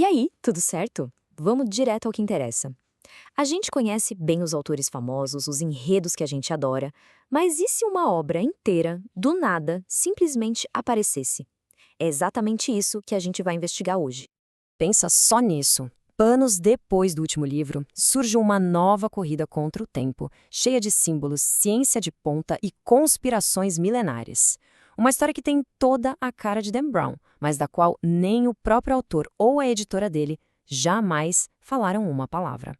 E aí, tudo certo? Vamos direto ao que interessa. A gente conhece bem os autores famosos, os enredos que a gente adora, mas e se uma obra inteira, do nada, simplesmente aparecesse? É exatamente isso que a gente vai investigar hoje. Pensa só nisso. Anos depois do último livro, surge uma nova corrida contra o tempo, cheia de símbolos, ciência de ponta e conspirações milenares. Uma história que tem toda a cara de Dan Brown, mas da qual nem o próprio autor ou a editora dele jamais falaram uma palavra.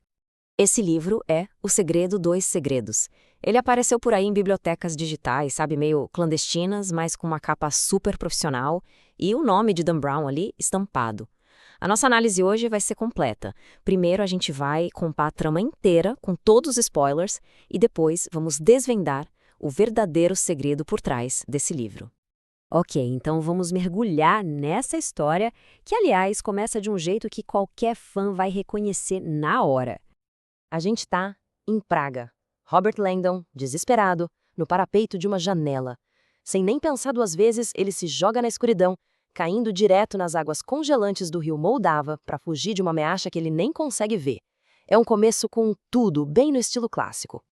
Esse livro é O Segredo dos Segredos. Ele apareceu por aí em bibliotecas digitais, sabe, meio clandestinas, mas com uma capa super profissional e o nome de Dan Brown ali estampado. A nossa análise hoje vai ser completa. Primeiro a gente vai contar a trama inteira, com todos os spoilers, e depois vamos desvendar o verdadeiro segredo por trás desse livro. Ok, então vamos mergulhar nessa história, que aliás começa de um jeito que qualquer fã vai reconhecer na hora. A gente tá em Praga. Robert Langdon, desesperado, no parapeito de uma janela. Sem nem pensar duas vezes, ele se joga na escuridão, caindo direto nas águas congelantes do rio Moldava para fugir de uma ameaça que ele nem consegue ver. É um começo com tudo, bem no estilo clássico.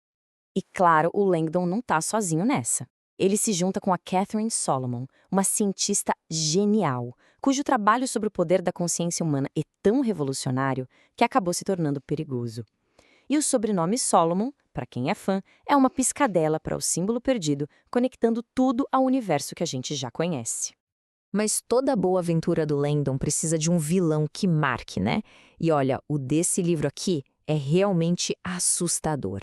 E claro, o Langdon não tá sozinho nessa. Ele se junta com a Catherine Solomon, uma cientista genial, cujo trabalho sobre o poder da consciência humana é tão revolucionário que acabou se tornando perigoso. E o sobrenome Solomon, para quem é fã, é uma piscadela para o símbolo perdido, conectando tudo ao universo que a gente já conhece. Mas toda boa aventura do Langdon precisa de um vilão que marque, né? E olha, o desse livro aqui é realmente assustador.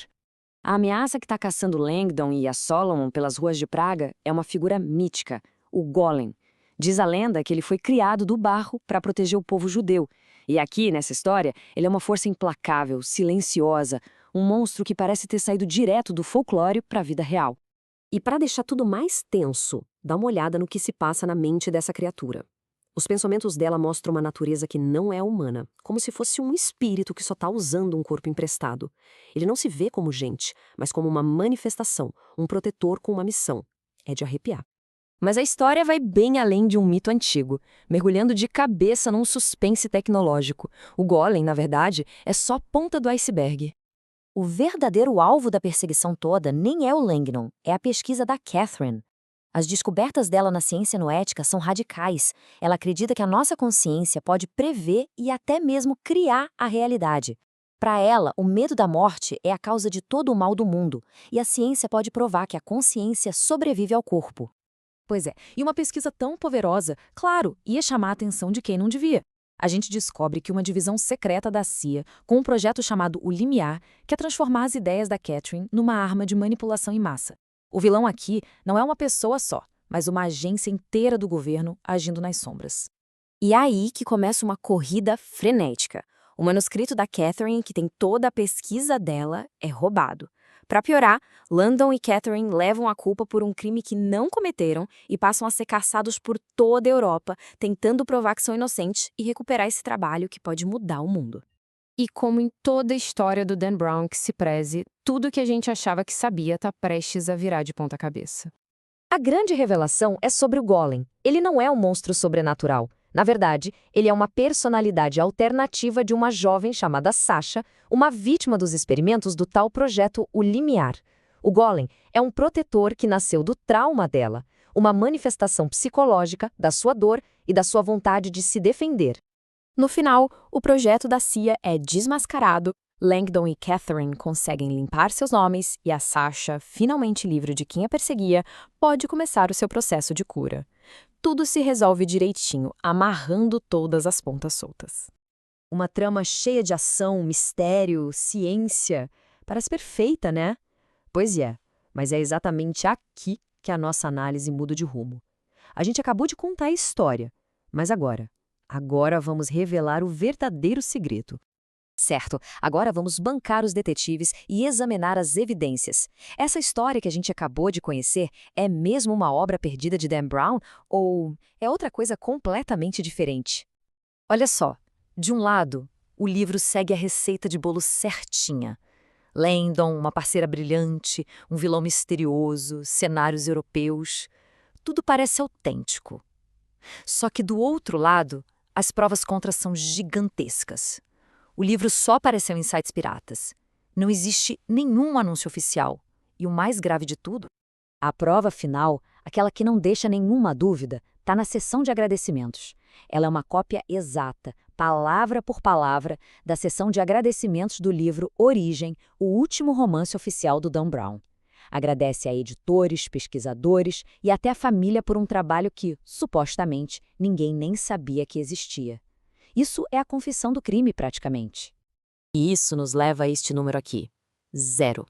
A ameaça que está caçando Langdon e a Solomon pelas ruas de Praga é uma figura mítica, o Golem. Diz a lenda que ele foi criado do barro para proteger o povo judeu. E aqui, nessa história, ele é uma força implacável, silenciosa, um monstro que parece ter saído direto do folclore para a vida real. E para deixar tudo mais tenso, dá uma olhada no que se passa na mente dessa criatura. Os pensamentos dela mostram uma natureza que não é humana, como se fosse um espírito que só está usando um corpo emprestado. Ele não se vê como gente, mas como uma manifestação, um protetor com uma missão. É de arrepiar. Mas a história vai bem além de um mito antigo, mergulhando de cabeça num suspense tecnológico. O Golem, na verdade, é só a ponta do iceberg. O verdadeiro alvo da perseguição toda nem é o Langdon, é a pesquisa da Catherine. As descobertas dela na ciência noética são radicais. Ela acredita que a nossa consciência pode prever e até mesmo criar a realidade. Para ela, o medo da morte é a causa de todo o mal do mundo, e a ciência pode provar que a consciência sobrevive ao corpo. Pois é, e uma pesquisa tão poderosa, claro, ia chamar a atenção de quem não devia. A gente descobre que uma divisão secreta da CIA, com um projeto chamado o Limiar, quer transformar as ideias da Catherine numa arma de manipulação em massa. O vilão aqui não é uma pessoa só, mas uma agência inteira do governo agindo nas sombras. E é aí que começa uma corrida frenética. O manuscrito da Catherine, que tem toda a pesquisa dela, é roubado. Para piorar, Langdon e Catherine levam a culpa por um crime que não cometeram e passam a ser caçados por toda a Europa, tentando provar que são inocentes e recuperar esse trabalho que pode mudar o mundo. E como em toda a história do Dan Brown que se preze, tudo que a gente achava que sabia está prestes a virar de ponta cabeça. A grande revelação é sobre o Golem. Ele não é um monstro sobrenatural. Na verdade, ele é uma personalidade alternativa de uma jovem chamada Sasha, uma vítima dos experimentos do tal projeto O Limiar. O Golem é um protetor que nasceu do trauma dela, uma manifestação psicológica da sua dor e da sua vontade de se defender. No final, o projeto da CIA é desmascarado, Langdon e Catherine conseguem limpar seus nomes e a Sasha, finalmente livre de quem a perseguia, pode começar o seu processo de cura. Tudo se resolve direitinho, amarrando todas as pontas soltas. Uma trama cheia de ação, mistério, ciência. Parece perfeita, né? Pois é, mas é exatamente aqui que a nossa análise muda de rumo. A gente acabou de contar a história, mas agora vamos revelar o verdadeiro segredo. Certo, agora vamos bancar os detetives e examinar as evidências. Essa história que a gente acabou de conhecer é mesmo uma obra perdida de Dan Brown ou é outra coisa completamente diferente? Olha só, de um lado, o livro segue a receita de bolo certinha. Langdon, uma parceira brilhante, um vilão misterioso, cenários europeus. Tudo parece autêntico. Só que do outro lado, As provas contra são gigantescas. O livro só apareceu em sites piratas. Não existe nenhum anúncio oficial. E o mais grave de tudo, A prova final, aquela que não deixa nenhuma dúvida, está na seção de agradecimentos. Ela é uma cópia exata, palavra por palavra, da seção de agradecimentos do livro Origem, o último romance oficial do Dan Brown. Agradece a editores, pesquisadores e até a família por um trabalho que, supostamente, ninguém nem sabia que existia. Isso é a confissão do crime, praticamente. E isso nos leva a este número aqui: 0.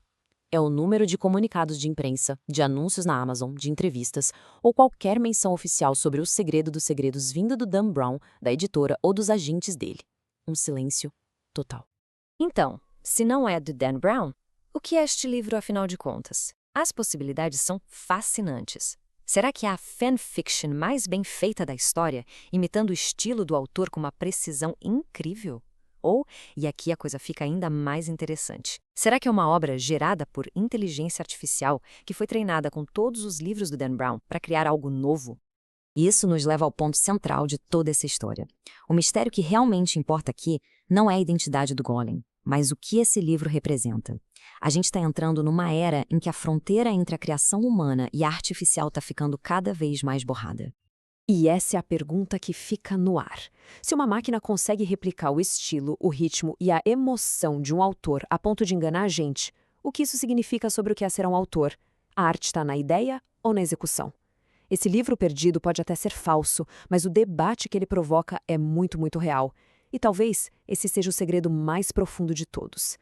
É o número de comunicados de imprensa, de anúncios na Amazon, de entrevistas, ou qualquer menção oficial sobre o segredo dos segredos vindo do Dan Brown, da editora ou dos agentes dele. Um silêncio total. Então, se não é do Dan Brown, o que é este livro, afinal de contas? As possibilidades são fascinantes. Será que é a fanfiction mais bem feita da história, imitando o estilo do autor com uma precisão incrível? Ou, e aqui a coisa fica ainda mais interessante, será que é uma obra gerada por inteligência artificial que foi treinada com todos os livros do Dan Brown para criar algo novo? Isso nos leva ao ponto central de toda essa história. O mistério que realmente importa aqui não é a identidade do Golem, mas o que esse livro representa. A gente está entrando numa era em que a fronteira entre a criação humana e a artificial está ficando cada vez mais borrada. E essa é a pergunta que fica no ar. Se uma máquina consegue replicar o estilo, o ritmo e a emoção de um autor a ponto de enganar a gente, o que isso significa sobre o que é ser um autor? A arte está na ideia ou na execução? Esse livro perdido pode até ser falso, mas o debate que ele provoca é muito, muito real. E talvez esse seja o segredo mais profundo de todos.